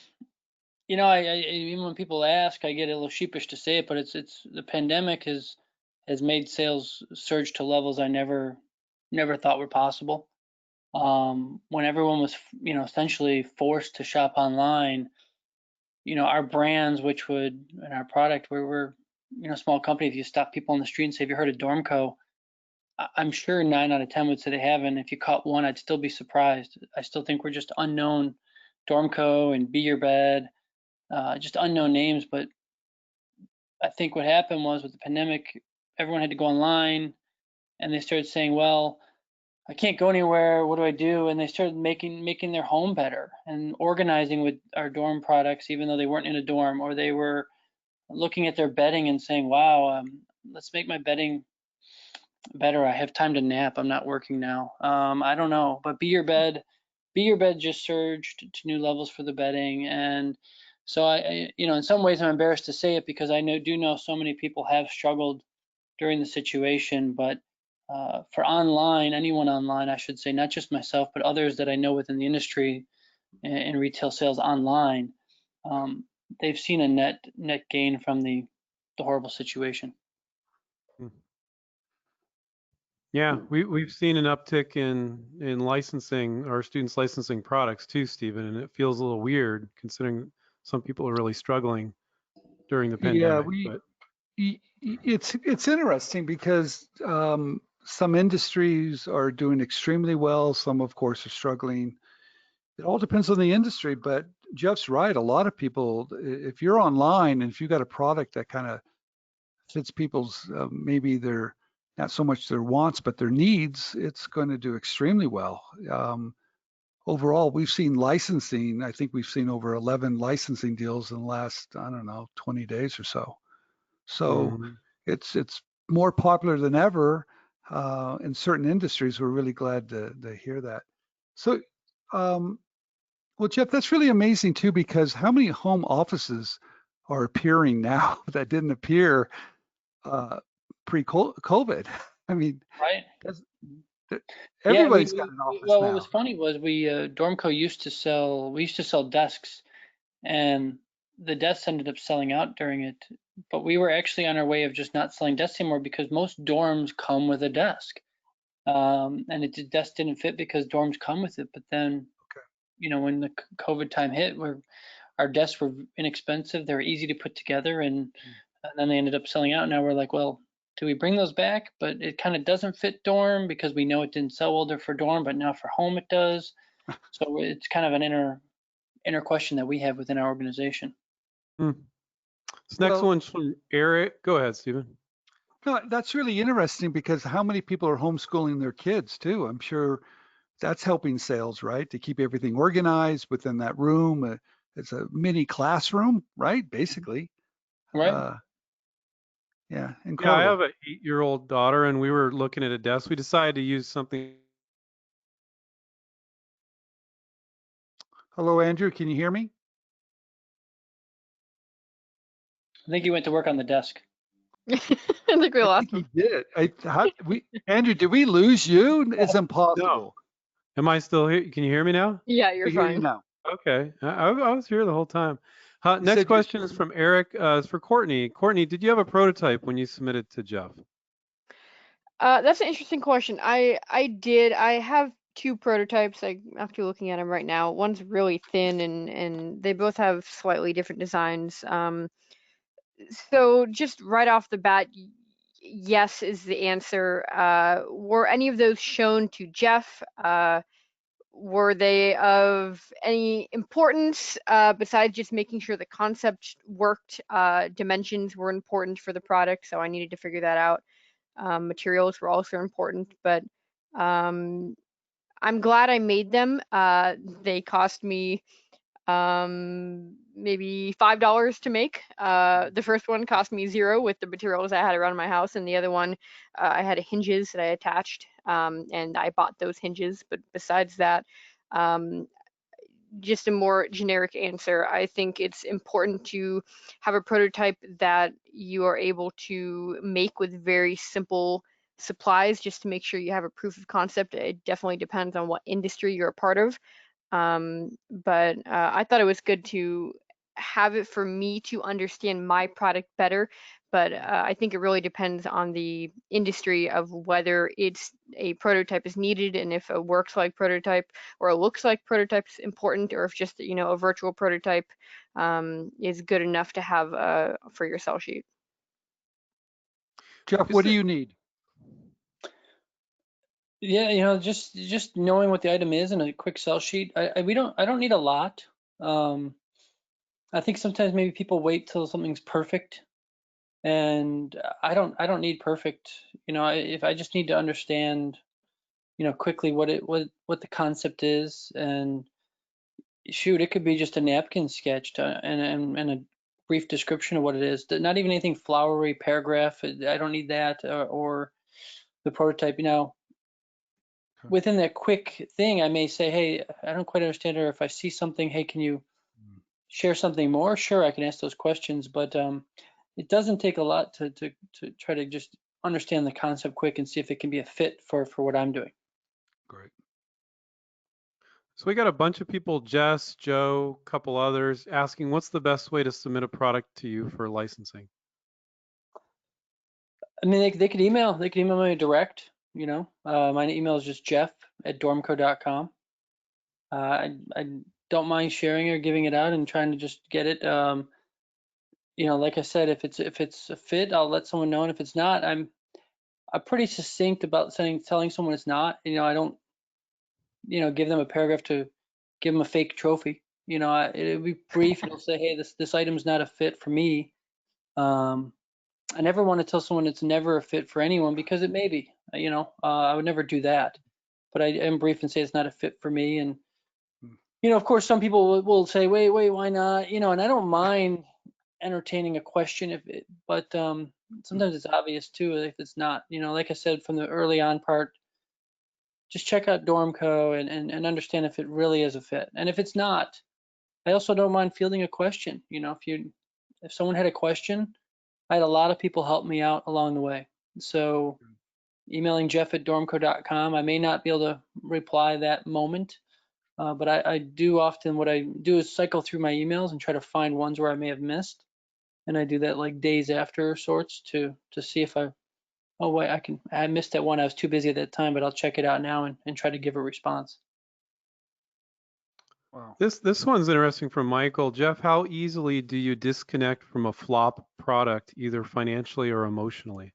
I even when people ask, I get a little sheepish to say it, but it's the pandemic has made sales surge to levels I never thought were possible. When everyone was, essentially forced to shop online, our brands, and our product, we're a small company. If you stop people on the street and say, have you heard of DormCo? I'm sure 9 out of 10 would say they haven't. If you caught one, I'd still be surprised. I still think we're just unknown. DormCo and Be Your Bed, just unknown names. But I think what happened was with the pandemic, everyone had to go online and they started saying, well, I can't go anywhere. What do I do? And they started making their home better and organizing with our dorm products, even though they weren't in a dorm, or they were looking at their bedding and saying, wow, let's make my bedding better. I have time to nap. I'm not working now. I don't know, but Be Your Bed just surged to new levels for the bedding. And so I in some ways I'm embarrassed to say it because I do know so many people have struggled during the situation, but for anyone online, I should say, not just myself, but others that I know within the industry in retail sales online, they've seen a net gain from the horrible situation.
Yeah, we've seen an uptick in licensing, our students licensing products too, Stephen, and it feels a little weird considering some people are really struggling during the pandemic.
It's interesting because some industries are doing extremely well. Some, of course, are struggling. It all depends on the industry, but Jeff's right. A lot of people, if you're online and if you've got a product that kind of fits people's, maybe their, not so much their wants, but their needs, it's going to do extremely well. Overall, we've seen licensing. I think we've seen over 11 licensing deals in the last, 20 days or so. So it's more popular than ever in certain industries. We're really glad to hear that. So, well, Jeff, that's really amazing too, because how many home offices are appearing now that didn't appear pre-COVID? I mean,
right?
Everybody's got an office
well,
now.
What was funny was DormCo used to sell desks, and the desks ended up selling out during it. But we were actually on our way of just not selling desks anymore because most dorms come with a desk. And the desk didn't fit because dorms come with it. But then, when the COVID time hit, our desks were inexpensive, they were easy to put together, and then they ended up selling out. Now we're like, well, do we bring those back? But it kind of doesn't fit dorm because we know it didn't sell well for dorm, but now for home it does. So it's kind of an inner question that we have within our organization.
This next one's from Eric. Go ahead, Stephen.
No, that's really interesting because how many people are homeschooling their kids too? I'm sure that's helping sales, right? To keep everything organized within that room. It's a mini classroom, right? Basically.
Right.
Yeah, incredible.
Yeah, I have an 8-year-old daughter, and we were looking at a desk. We decided to use something.
Hello, Andrew. Can you hear me?
I think you went to work on the desk.
I think we lost him.
He did. Andrew, did we lose you? It's impossible.
No. Am I still here? Can you hear me now?
Yeah, you're
We hear you
fine.
now.
Okay. I was here the whole time. Next question is from Eric. It's for Courtney. Courtney, did you have a prototype when you submitted to Jeff?
That's an interesting question. I did. I have 2 prototypes. I'm actually looking at them right now. One's really thin, and they both have slightly different designs. So just right off the bat, yes is the answer. Were any of those shown to Jeff? Were they of any importance besides just making sure the concept worked? Dimensions were important for the product, so I needed to figure that out. Materials were also important, but I'm glad I made them. They cost me maybe $5 to make. The first one cost me 0 with the materials I had around my house, and the other one I had hinges that I attached, and I bought those hinges. But besides that, just a more generic answer. I think it's important to have a prototype that you are able to make with very simple supplies, just to make sure you have a proof of concept. It definitely depends on what industry you're a part of. But I thought it was good to have it for me to understand my product better. But I think it really depends on the industry of whether it's a prototype is needed, and if a works like prototype or a looks like prototype is important, or if just a virtual prototype is good enough to have for your sell sheet.
Jeff, what do you need?
Yeah, just knowing what the item is and a quick sell sheet. I don't need a lot. I think sometimes maybe people wait till something's perfect, and I don't need perfect. If I just need to understand, quickly what the concept is, and shoot, it could be just a napkin sketch and a brief description of what it is. Not even anything flowery paragraph. I don't need that or the prototype. Within that quick thing, I may say, hey, I don't quite understand, or if I see something, hey, can you share something more? Sure, I can ask those questions, but it doesn't take a lot to try to just understand the concept quick and see if it can be a fit for what I'm doing.
Great.
So we got a bunch of people, Jess, Joe, a couple others, asking what's the best way to submit a product to you for licensing?
I mean, they could email me direct. My email is just jeff@dormco.com. I don't mind sharing or giving it out and trying to just get it. Like I said, if it's a fit, I'll let someone know, and if it's not, I'm pretty succinct about telling someone it's not. I don't, give them a paragraph to give them a fake trophy. It'll be brief. It'll say, hey, this item's not a fit for me. I never want to tell someone it's never a fit for anyone, because it may be. I would never do that. But I am brief and say it's not a fit for me. And of course, some people will say, wait, why not? And I don't mind entertaining a question but sometimes it's obvious too if it's not. Like I said from the early on part, just check out DormCo and understand if it really is a fit. And if it's not, I also don't mind fielding a question. If someone had a question, I had a lot of people help me out along the way. So emailing jeff@dormco.com, I may not be able to reply that moment, But I do often, what I do is cycle through my emails and try to find ones where I may have missed. And I do that like days after sorts to see if oh wait, I missed that one. I was too busy at that time, but I'll check it out now and try to give a response.
Wow.
This one's interesting from Michael. Jeff, how easily do you disconnect from a flop product, either financially or emotionally?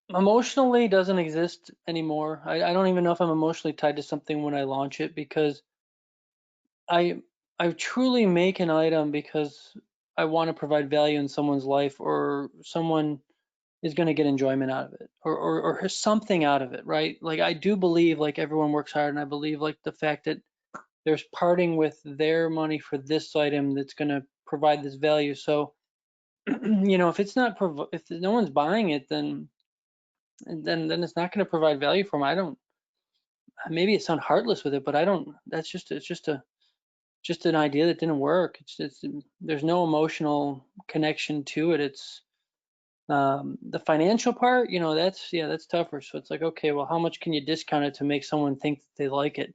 Emotionally doesn't exist anymore. I don't even know if I'm emotionally tied to something when I launch it, because I truly make an item because I want to provide value in someone's life, or someone is going to get enjoyment out of it, or something out of it, right? Like, I do believe like everyone works hard, and I believe like the fact that there's parting with their money for this item that's going to provide this value. So, you know, if it's not if no one's buying it, then it's not going to provide value for them. I don't. Maybe it sounds heartless with it, but I don't. That's just an idea that didn't work. It's there's no emotional connection to it. It's the financial part, you know, that's tougher. So it's like, okay, well, how much can you discount it to make someone think that they like it?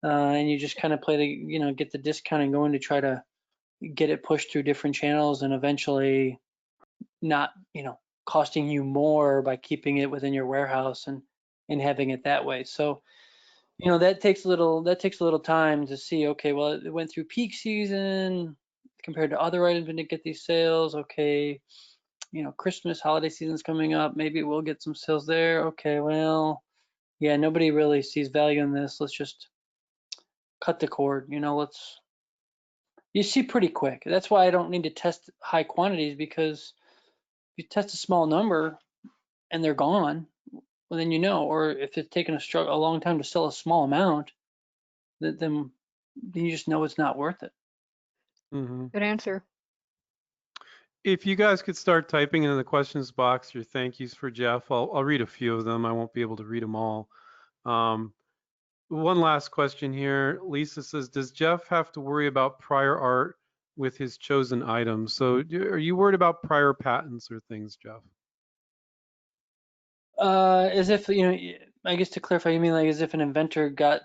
And you just kind of play the, you know, get the discounting going to try to get it pushed through different channels, and eventually not, you know, costing you more by keeping it within your warehouse and having it that way. So, you know, that takes a little time to see, okay, well, it went through peak season compared to other items and to get these sales. Okay, you know, Christmas holiday season's coming up, maybe we'll get some sales there. Okay, well, yeah, nobody really sees value in this. Let's just cut the cord, you know, you see pretty quick. That's why I don't need to test high quantities, because if you test a small number and they're gone, well, then you know. Or if it's taken a long time to sell a small amount, then you just know it's not worth it.
Mm-hmm.
Good answer.
If you guys could start typing in the questions box your thank yous for Jeff, I'll read a few of them. I won't be able to read them all. One last question here. Lisa says, does Jeff have to worry about prior art with his chosen items? So are you worried about prior patents or things, Jeff?
As if, you know, I guess to clarify, you mean like as if an inventor got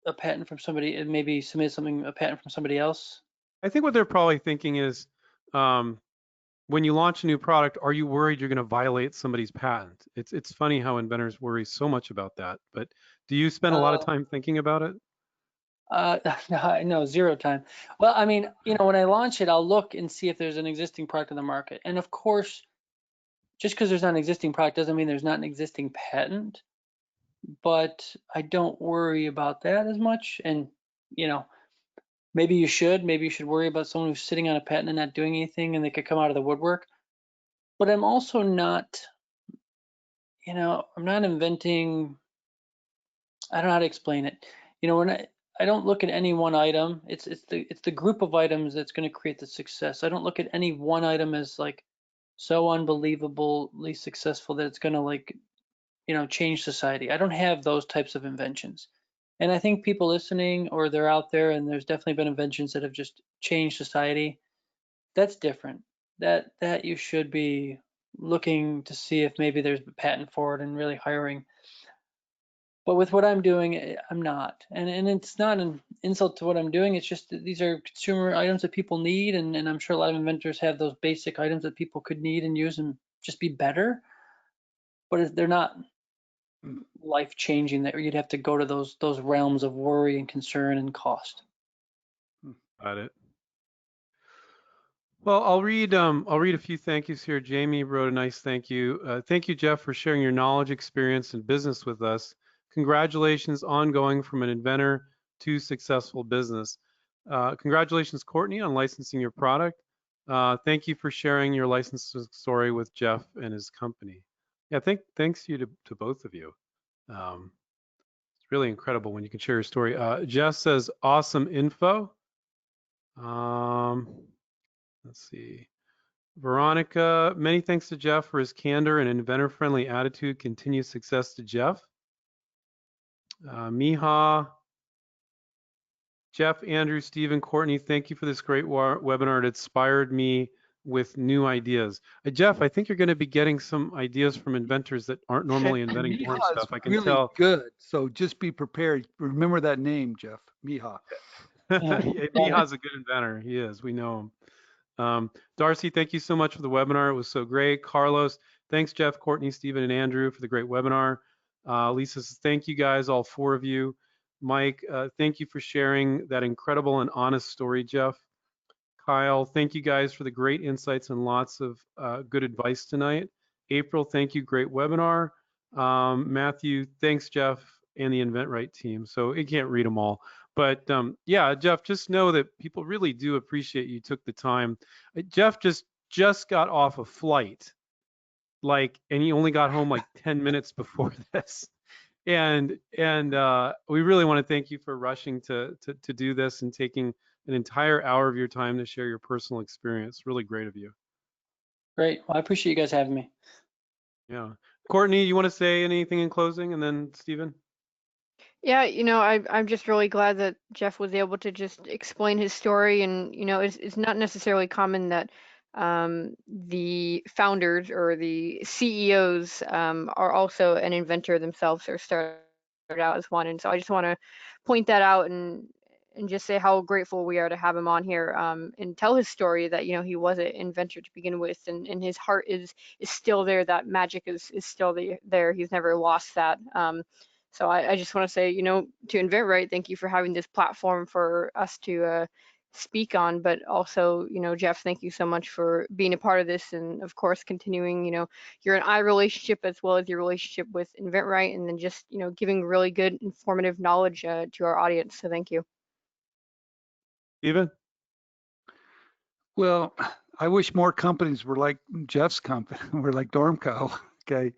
a patent from somebody and maybe submitted a patent from somebody else?
I think what they're probably thinking is, when you launch a new product, are you worried you're going to violate somebody's patent? It's funny how inventors worry so much about that. But do you spend a lot of time thinking about it?
No, zero time. Well, I mean, you know, when I launch it, I'll look and see if there's an existing product in the market. And of course, just because there's not an existing product doesn't mean there's not an existing patent. But I don't worry about that as much. And, you know, maybe you should worry about someone who's sitting on a patent and not doing anything, and they could come out of the woodwork. But I'm also not, you know, I'm not inventing. I don't know how to explain it. You know, when I don't look at any one item. It's the group of items that's going to create the success. I don't look at any one item as like so unbelievably successful that it's going to, like, you know, change society. I don't have those types of inventions. And I think people listening, or they're out there, and there's definitely been inventions that have just changed society. That's different. That you should be looking to see if maybe there's a patent for it and really hiring. But with what I'm doing, I'm not. And it's not an insult to what I'm doing. It's just that these are consumer items that people need. And I'm sure a lot of inventors have those basic items that people could need and use and just be better. But they're not life changing, that you'd have to go to those realms of worry and concern and cost.
Got it. Well, I'll read a few thank yous here. Jamie wrote a nice thank you. Thank you, Jeff, for sharing your knowledge, experience, and business with us. Congratulations ongoing from an inventor to successful business. Congratulations, Courtney, on licensing your product. Thank you for sharing your licensing story with Jeff and his company. Yeah, thanks you to both of you. It's really incredible when you can share your story. Jeff says, awesome info. Let's see. Veronica, many thanks to Jeff for his candor and inventor-friendly attitude. Continued success to Jeff. Miha, Jeff, Andrew, Stephen, Courtney, thank you for this great webinar. It inspired me with new ideas. Jeff, I think you're going to be getting some ideas from inventors that aren't normally inventing boring
Miha is
stuff. I can
really
tell.
good. So just be prepared. Remember that name, Jeff. Miha.
Yeah.
Miha's a good inventor. He is. We know him. Darcy, thank you so much for the webinar. It was so great. Carlos, thanks, Jeff, Courtney, Stephen, and Andrew for the great webinar. Lisa says, thank you guys, all 4 of you. Mike, thank you for sharing that incredible and honest story, Jeff. Kyle, thank you guys for the great insights and lots of good advice tonight. April, thank you, great webinar. Matthew, thanks, Jeff, and the inventRight team. So I can't read them all. But yeah, Jeff, just know that people really do appreciate you took the time. Jeff just got off a flight, and he only got home like 10 minutes before this. And we really want to thank you for rushing to do this and taking an entire hour of your time to share your personal experience. Really great of you.
Great. Well, I appreciate you guys having me.
Yeah. Courtney, you want to say anything in closing, and then Stephen?
Yeah, I'm just really glad that Jeff was able to just explain his story, and it's not necessarily common that the founders or the CEOs are also an inventor themselves or started out as one. And so I just want to point that out and just say how grateful we are to have him on here and tell his story that he was an inventor to begin with, and his heart is still there. That magic is still there. He's never lost that. So I just want to say, to inventRight, thank you for having this platform for us to speak on, but also, Jeff, thank you so much for being a part of this, and of course, continuing, your and I relationship as well as your relationship with inventRight, and then just, giving really good informative knowledge to our audience. So thank you.
Stephen?
Well, I wish more companies were like Jeff's company, were like DormCo. Okay.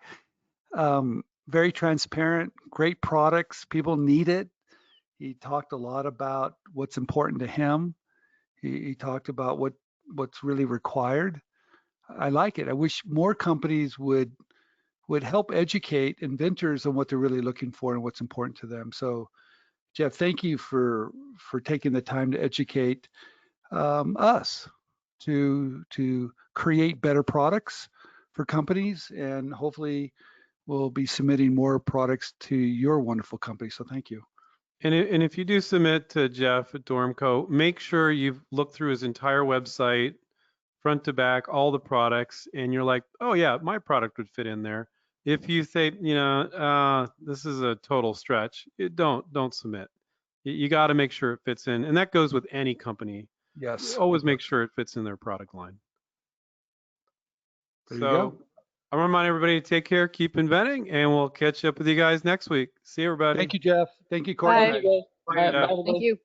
Very transparent, great products. People need it. He talked a lot about what's important to him. He talked about what's really required. I like it. I wish more companies would help educate inventors on what they're really looking for and what's important to them. So, Jeff, thank you for taking the time to educate us to create better products for companies, and hopefully we'll be submitting more products to your wonderful company. So thank you.
And if you do submit to Jeff at DormCo, make sure you've looked through his entire website, front to back, all the products, and you're like, oh yeah, my product would fit in there. If you say, this is a total stretch, don't submit. You got to make sure it fits in, and that goes with any company.
Yes.
Always make sure it fits in their product line.
There you go.
I want to remind everybody to take care, keep inventing, and we'll catch up with you guys next week. See you, everybody.
Thank you, Jeff. Thank you, Courtney.
Bye.
Thank you guys.
Bye, Jeff.
Thank you.